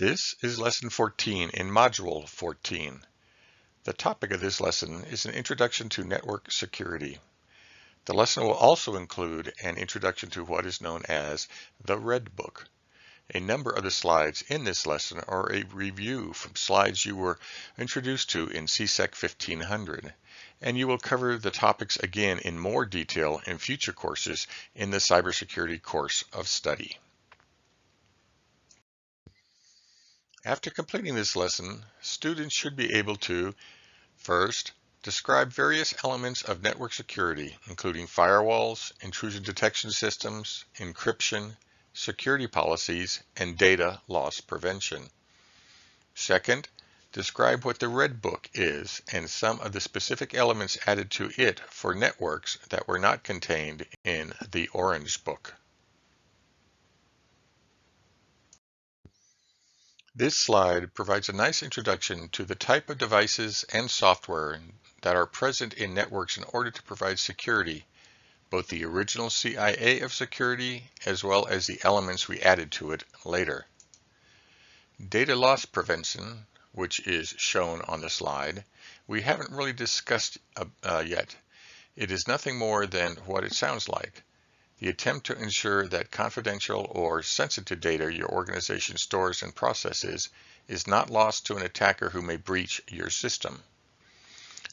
This is Lesson 14 in Module 14. The topic of this lesson is an introduction to network security. The lesson will also include an introduction to what is known as the Red Book. A number of the slides in this lesson are a review from slides you were introduced to in CSEC 1500, and you will cover the topics again in more detail in future courses in the cybersecurity course of study. After completing this lesson, students should be able to, first, describe various elements of network security, including firewalls, intrusion detection systems, encryption, security policies, and data loss prevention. Second, describe what the Red Book is and some of the specific elements added to it for networks that were not contained in the Orange Book. This slide provides a nice introduction to the type of devices and software that are present in networks in order to provide security, both the original CIA of security as well as the elements we added to it later. Data loss prevention, which is shown on the slide, we haven't really discussed yet. It is nothing more than what it sounds like. The attempt to ensure that confidential or sensitive data your organization stores and processes is not lost to an attacker who may breach your system.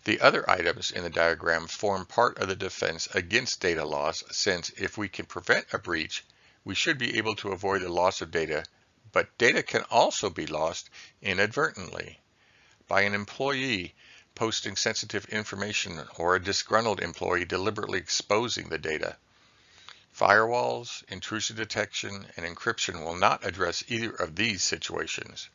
The other items in the diagram form part of the defense against data loss, since if we can prevent a breach, we should be able to avoid the loss of data, but data can also be lost inadvertently by an employee posting sensitive information or a disgruntled employee deliberately exposing the data. Firewalls, intrusion detection, and encryption will not address either of these situations.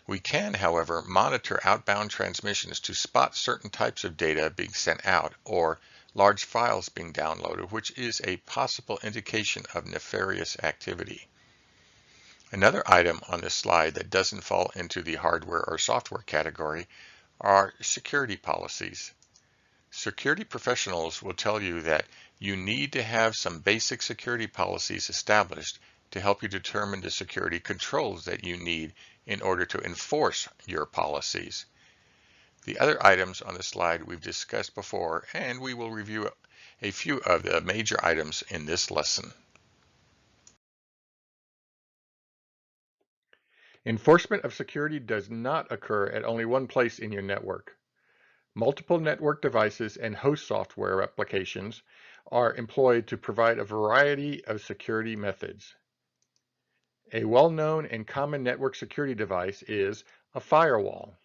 We can, however, monitor outbound transmissions to spot certain types of data being sent out or large files being downloaded, which is a possible indication of nefarious activity. Another item on this slide that doesn't fall into the hardware or software category are security policies. Security professionals will tell you that you need to have some basic security policies established to help you determine the security controls that you need in order to enforce your policies. The other items on the slide we've discussed before, and we will review a few of the major items in this lesson. Enforcement of security does not occur at only one place in your network. Multiple network devices and host software applications are employed to provide a variety of security methods. A well-known and common network security device is a firewall.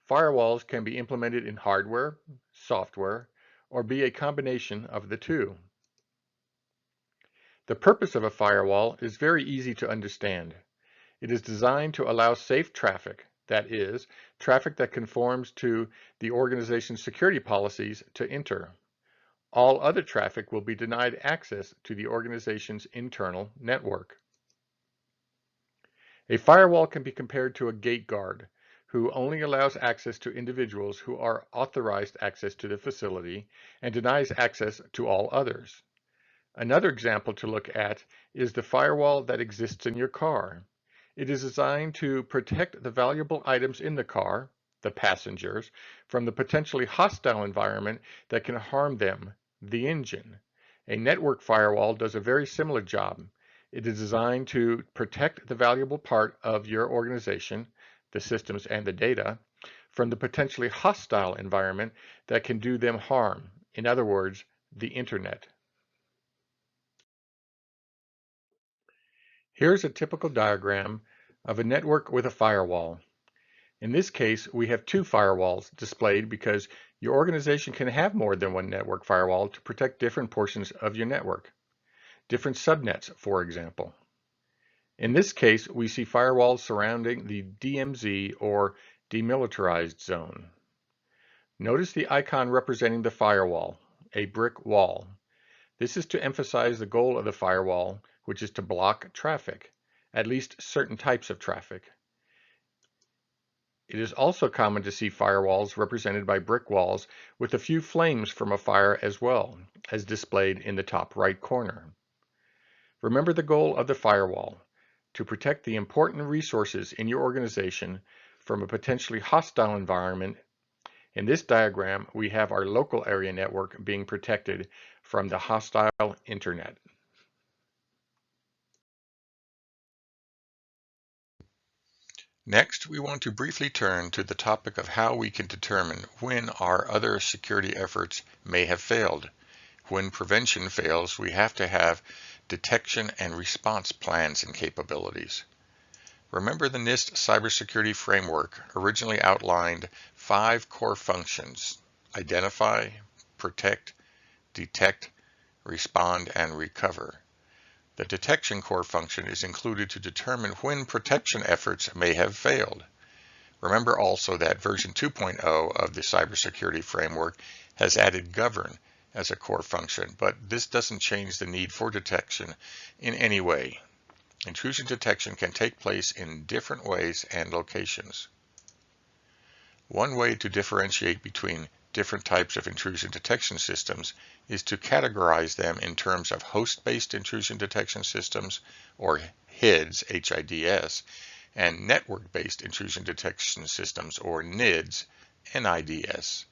Firewalls can be implemented in hardware, software, or be a combination of the two. The purpose of a firewall is very easy to understand. It is designed to allow safe traffic, that is, traffic that conforms to the organization's security policies, to enter. All other traffic will be denied access to the organization's internal network. A firewall can be compared to a gate guard, who only allows access to individuals who are authorized access to the facility and denies access to all others. Another example to look at is the firewall that exists in your car. It is designed to protect the valuable items in the car, the passengers, from the potentially hostile environment that can harm them, the engine. A network firewall does a very similar job. It is designed to protect the valuable part of your organization, the systems and the data, from the potentially hostile environment that can do them harm. In other words, the internet. Here's a typical diagram of a network with a firewall. In this case, we have two firewalls displayed because your organization can have more than one network firewall to protect different portions of your network. Different subnets, for example. In this case, we see firewalls surrounding the DMZ or demilitarized zone. Notice the icon representing the firewall, a brick wall. This is to emphasize the goal of the firewall, which is to block traffic, at least certain types of traffic. It is also common to see firewalls represented by brick walls with a few flames from a fire as well, as displayed in the top right corner. Remember the goal of the firewall. to protect the important resources in your organization from a potentially hostile environment. In this diagram, we have our local area network being protected from the hostile internet. Next, we want to briefly turn to the topic of how we can determine when our other security efforts may have failed. When prevention fails, we have to have detection and response plans and capabilities. Remember, the NIST cybersecurity framework originally outlined 5 core functions: identify, protect, detect, respond, and recover. The detection core function is included to determine when protection efforts may have failed. Remember also that version 2.0 of the cybersecurity framework has added govern as a core function, but this doesn't change the need for detection in any way. Intrusion detection can take place in different ways and locations. One way to differentiate between different types of intrusion detection systems is to categorize them in terms of host-based intrusion detection systems, or HIDS, H-I-D-S, and network-based intrusion detection systems, or NIDS, N-I-D-S.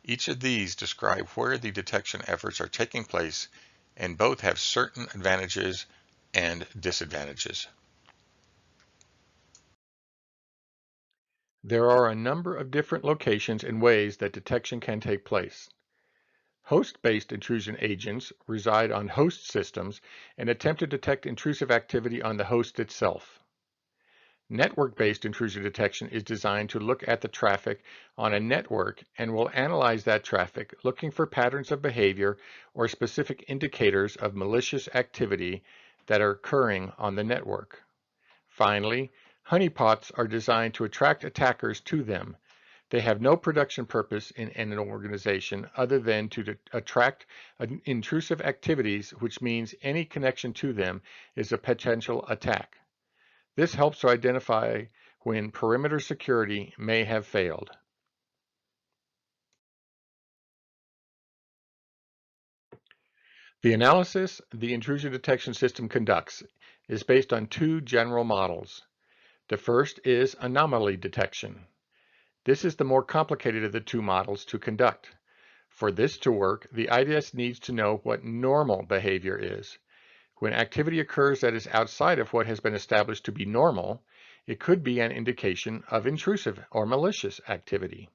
Each of these describe where the detection efforts are taking place, and both have certain advantages and disadvantages. There are a number of different locations and ways that detection can take place. Host-based intrusion agents reside on host systems and attempt to detect intrusive activity on the host itself. Network-based intrusion detection is designed to look at the traffic on a network and will analyze that traffic, looking for patterns of behavior or specific indicators of malicious activity that are occurring on the network. Finally, honeypots are designed to attract attackers to them. They have no production purpose in an organization other than to attract intrusive activities, which means any connection to them is a potential attack. This helps to identify when perimeter security may have failed. The analysis the intrusion detection system conducts is based on 2 general models. The first is anomaly detection. This is the more complicated of the 2 models to conduct. For this to work, the IDS needs to know what normal behavior is. When activity occurs that is outside of what has been established to be normal, it could be an indication of intrusive or malicious activity.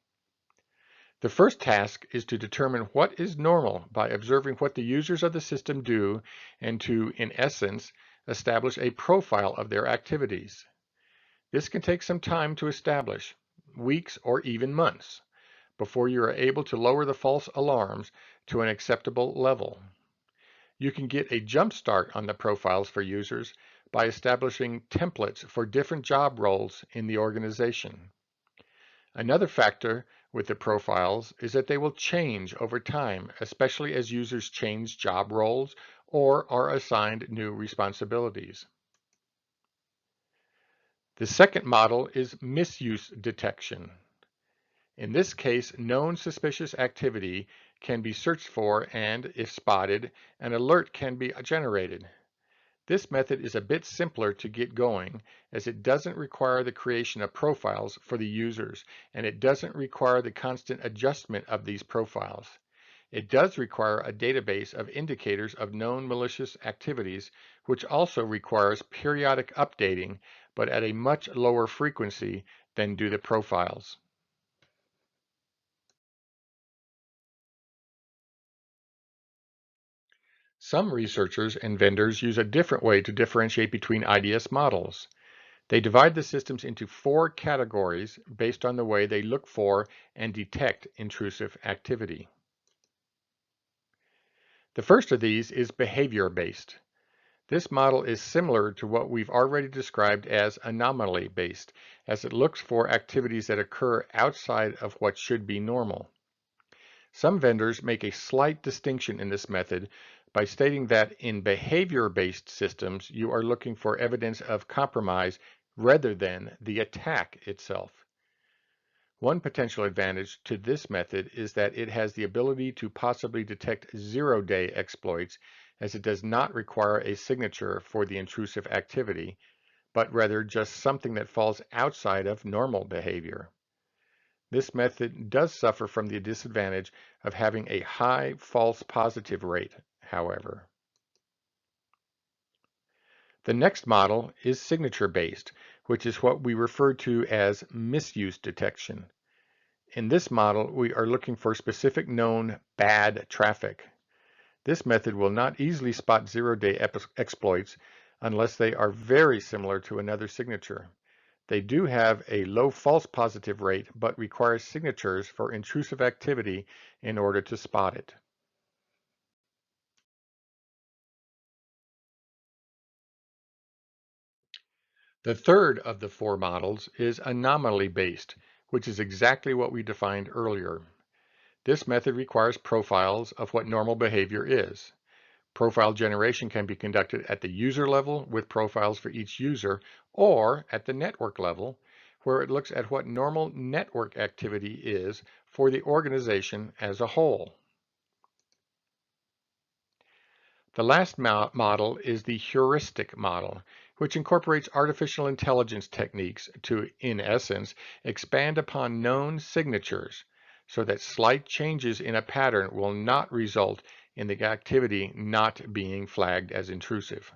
The first task is to determine what is normal by observing what the users of the system do and to, in essence, establish a profile of their activities. This can take some time to establish, weeks or even months, before you are able to lower the false alarms to an acceptable level. You can get a jump start on the profiles for users by establishing templates for different job roles in the organization. Another factor with the profiles is that they will change over time, especially as users change job roles or are assigned new responsibilities. The second model is misuse detection. In this case, known suspicious activity can be searched for and, if spotted, an alert can be generated. This method is a bit simpler to get going, as it doesn't require the creation of profiles for the users, and it doesn't require the constant adjustment of these profiles. It does require a database of indicators of known malicious activities, which also requires periodic updating, but at a much lower frequency than do the profiles. Some researchers and vendors use a different way to differentiate between IDS models. They divide the systems into 4 categories based on the way they look for and detect intrusive activity. The first of these is behavior-based. This model is similar to what we've already described as anomaly-based, as it looks for activities that occur outside of what should be normal. Some vendors make a slight distinction in this method by stating that in behavior-based systems, you are looking for evidence of compromise rather than the attack itself. One potential advantage to this method is that it has the ability to possibly detect zero-day exploits, as it does not require a signature for the intrusive activity, but rather just something that falls outside of normal behavior. This method does suffer from the disadvantage of having a high false positive rate, however. The next model is signature-based, which is what we refer to as misuse detection. In this model, we are looking for specific known bad traffic. This method will not easily spot zero-day exploits unless they are very similar to another signature. They do have a low false positive rate, but require signatures for intrusive activity in order to spot it. The third of the four models is anomaly-based, which is exactly what we defined earlier. This method requires profiles of what normal behavior is. Profile generation can be conducted at the user level with profiles for each user, or at the network level, where it looks at what normal network activity is for the organization as a whole. The last model is the heuristic model, which incorporates artificial intelligence techniques to, in essence, expand upon known signatures so that slight changes in a pattern will not result in the activity not being flagged as intrusive.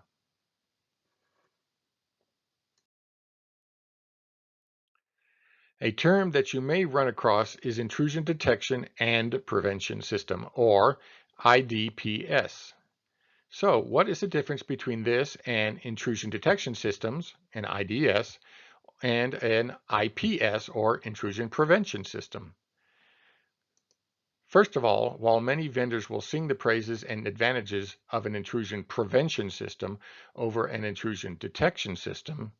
A term that you may run across is Intrusion Detection and Prevention System, or IDPS. So, what is the difference between this and intrusion detection systems, an IDS, and an IPS, or intrusion prevention system? First of all, while many vendors will sing the praises and advantages of an intrusion prevention system over an intrusion detection system,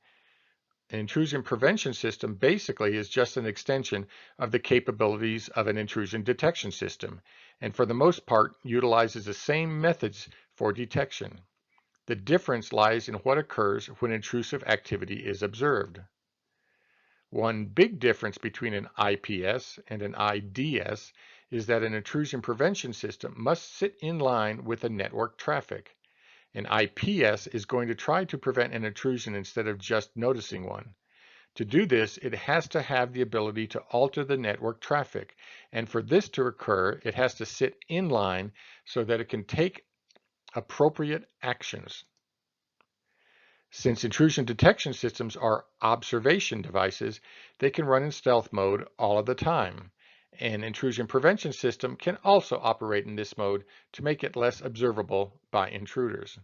an intrusion prevention system basically is just an extension of the capabilities of an intrusion detection system, and for the most part utilizes the same methods for detection. The difference lies in what occurs when intrusive activity is observed. One big difference between an IPS and an IDS is that an intrusion prevention system must sit in line with the network traffic. An IPS is going to try to prevent an intrusion instead of just noticing one. To do this, it has to have the ability to alter the network traffic, and for this to occur, it has to sit in line so that it can take appropriate actions. Since intrusion detection systems are observation devices, they can run in stealth mode all of the time. An intrusion prevention system can also operate in this mode to make it less observable by intruders.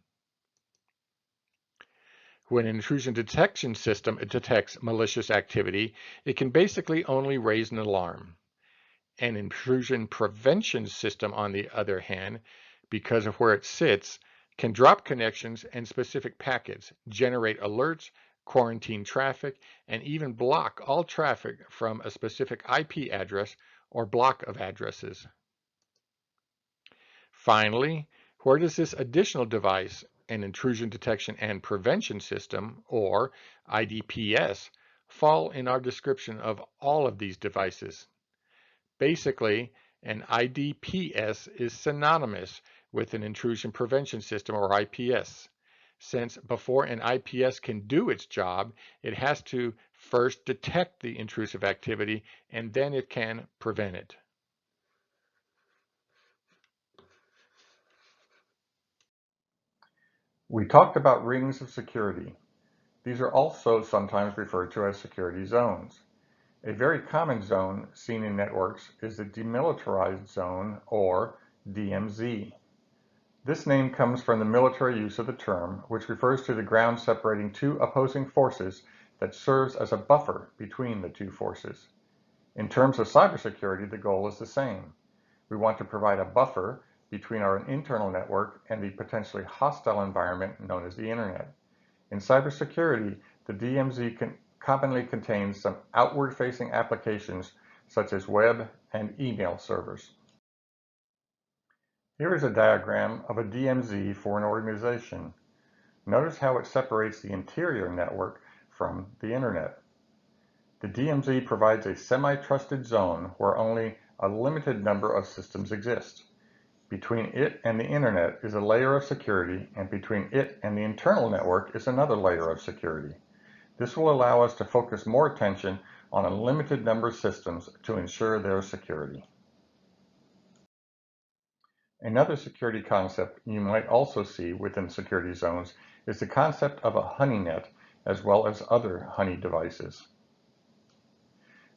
When an intrusion detection system detects malicious activity, it can basically only raise an alarm. An intrusion prevention system, on the other hand, because of where it sits, can drop connections and specific packets, generate alerts, quarantine traffic, and even block all traffic from a specific IP address or block of addresses. Finally, where does this additional device, an intrusion detection and prevention system, or IDPS, fall in our description of all of these devices? Basically, an IDPS is synonymous with an intrusion prevention system, or IPS, since before an IPS can do its job, it has to first detect the intrusive activity and then it can prevent it. We talked about rings of security. These are also sometimes referred to as security zones. A very common zone seen in networks is the demilitarized zone, or DMZ. This name comes from the military use of the term, which refers to the ground separating two opposing forces that serves as a buffer between the two forces. In terms of cybersecurity, the goal is the same. We want to provide a buffer between our internal network and the potentially hostile environment known as the internet. In cybersecurity, the DMZ commonly contains some outward-facing applications such as web and email servers. Here is a diagram of a DMZ for an organization. Notice how it separates the interior network from the internet. The DMZ provides a semi-trusted zone where only a limited number of systems exist. Between it and the internet is a layer of security, and between it and the internal network is another layer of security. This will allow us to focus more attention on a limited number of systems to ensure their security. Another security concept you might also see within security zones is the concept of a honeynet, as well as other honey devices.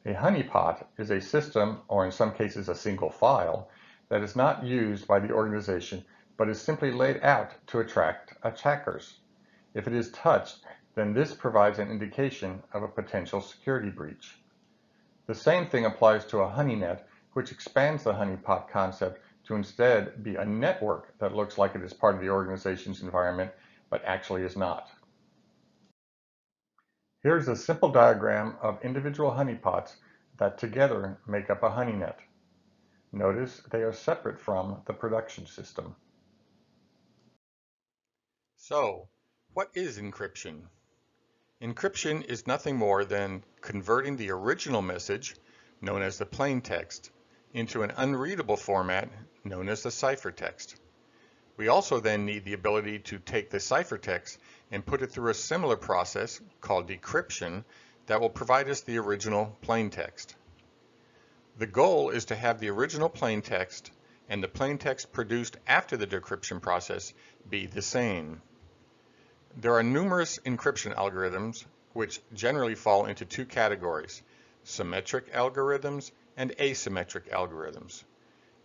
A honeypot is a system, or in some cases a single file, that is not used by the organization but is simply laid out to attract attackers. If it is touched, then this provides an indication of a potential security breach. The same thing applies to a honeynet, which expands the honeypot concept to instead be a network that looks like it is part of the organization's environment, but actually is not. Here's a simple diagram of individual honeypots that together make up a honeynet. Notice they are separate from the production system. So, what is encryption? Encryption is nothing more than converting the original message, known as the plain text, into an unreadable format known as the ciphertext. We also then need the ability to take the ciphertext and put it through a similar process called decryption that will provide us the original plain text. The goal is to have the original plain text and the plain text produced after the decryption process be the same. There are numerous encryption algorithms which generally fall into two categories: symmetric algorithms and asymmetric algorithms.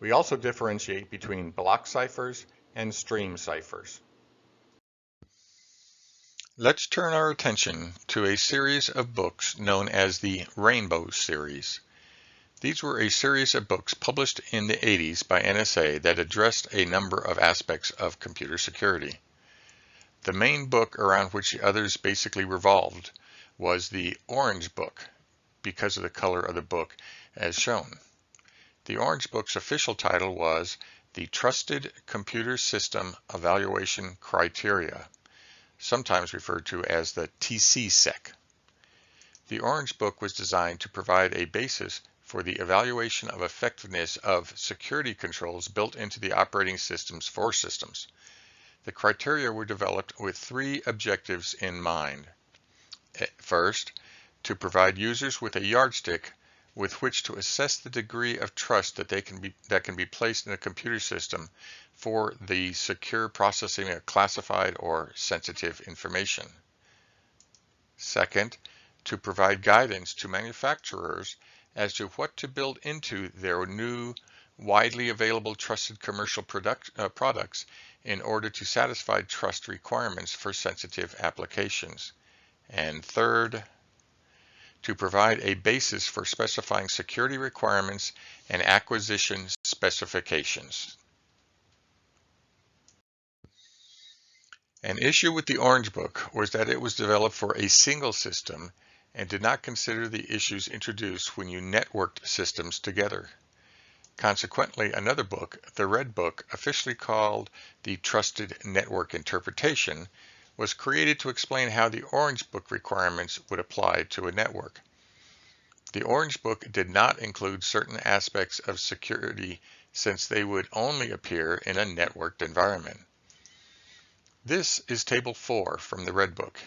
We also differentiate between block ciphers and stream ciphers. Let's turn our attention to a series of books known as the Rainbow series. These were a series of books published in the 80s by NSA that addressed a number of aspects of computer security. The main book around which the others basically revolved was the Orange Book, because of the color of the book as shown. The Orange Book's official title was the Trusted Computer System Evaluation Criteria, sometimes referred to as the CSEC. The Orange Book was designed to provide a basis for the evaluation of effectiveness of security controls built into the operating systems for systems. The criteria were developed with three objectives in mind. First, to provide users with a yardstick with which to assess the degree of trust that can be placed in a computer system for the secure processing of classified or sensitive information. Second, to provide guidance to manufacturers as to what to build into their new, widely available trusted commercial products in order to satisfy trust requirements for sensitive applications. And third, to provide a basis for specifying security requirements and acquisition specifications. An issue with the Orange Book was that it was developed for a single system and did not consider the issues introduced when you networked systems together. Consequently, another book, the Red Book, officially called the Trusted Network Interpretation, was created to explain how the Orange Book requirements would apply to a network. The Orange Book did not include certain aspects of security since they would only appear in a networked environment. This is Table 4 from the Red Book.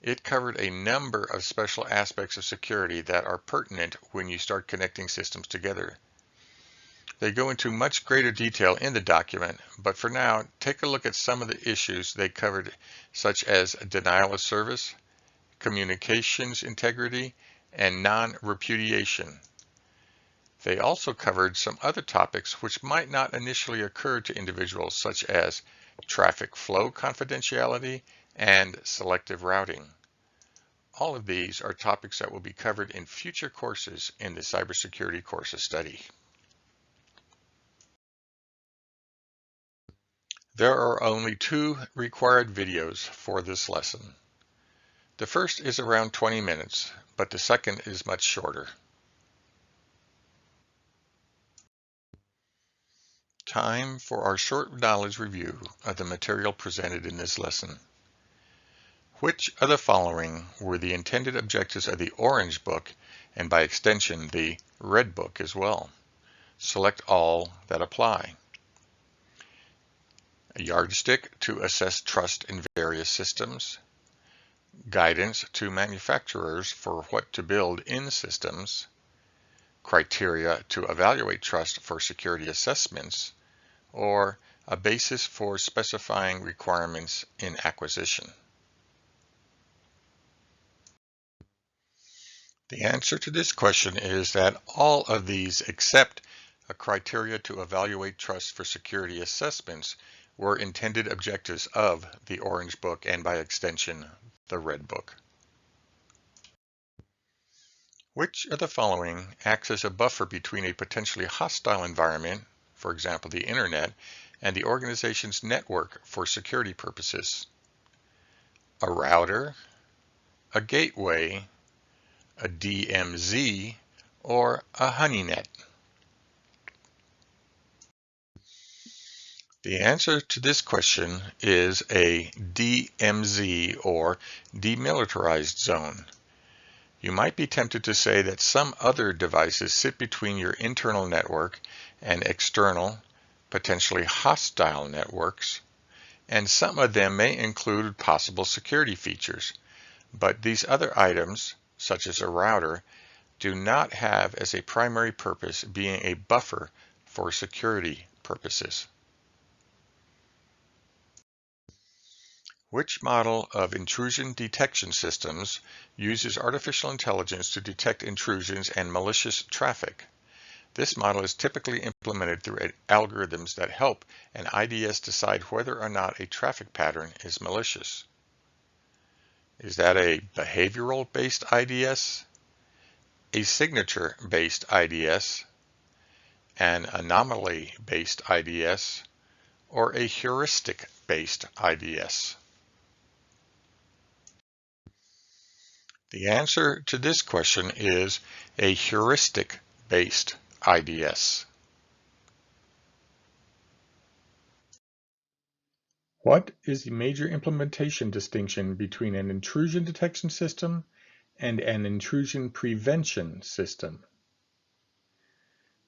It covered a number of special aspects of security that are pertinent when you start connecting systems together. They go into much greater detail in the document, but for now, take a look at some of the issues they covered, such as denial of service, communications integrity, and non-repudiation. They also covered some other topics which might not initially occur to individuals, such as traffic flow confidentiality and selective routing. All of these are topics that will be covered in future courses in the cybersecurity course of study. There are only two required videos for this lesson. The first is around 20 minutes, but the second is much shorter. Time for our short knowledge review of the material presented in this lesson. Which of the following were the intended objectives of the Orange Book, and by extension the Red Book as well? Select all that apply. A yardstick to assess trust in various systems. guidance to manufacturers for what to build in systems, criteria to evaluate trust for security assessments, or a basis for specifying requirements in acquisition. The answer to this question is that all of these except a criteria to evaluate trust for security assessments were intended objectives of the Orange Book and by extension, the Red Book. Which of the following acts as a buffer between a potentially hostile environment, for example the Internet, and the organization's network for security purposes? A router, a gateway, a DMZ, or a honeynet? The answer to this question is a DMZ, or demilitarized zone. You might be tempted to say that some other devices sit between your internal network and external, potentially hostile networks, and some of them may include possible security features. But these other items, such as a router, do not have as a primary purpose being a buffer for security purposes. Which model of intrusion detection systems uses artificial intelligence to detect intrusions and malicious traffic? This model is typically implemented through algorithms that help an IDS decide whether or not a traffic pattern is malicious. Is that a behavioral-based IDS, a signature-based IDS, an anomaly-based IDS, or a heuristic-based IDS? The answer to this question is a heuristic-based IDS. What is the major implementation distinction between an intrusion detection system and an intrusion prevention system?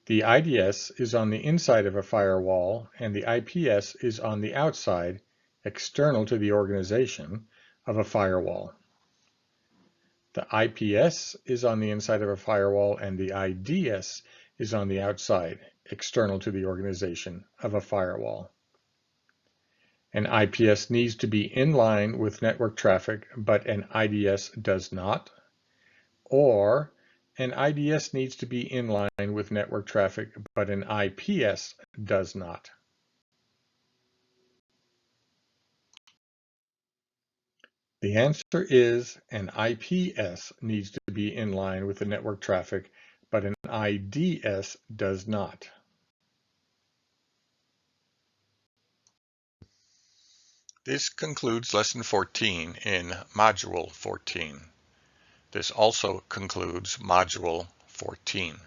The IDS is on the inside of a firewall and the IPS is on the outside, external to the organization, of a firewall. The IPS is on the inside of a firewall and the IDS is on the outside, external to the organization, of a firewall. An IPS needs to be in line with network traffic, but an IDS does not. Or an IDS needs to be in line with network traffic, but an IPS does not. The answer is an IPS needs to be in line with the network traffic, but an IDS does not. This concludes Lesson 14 in Module 14. This also concludes Module 14.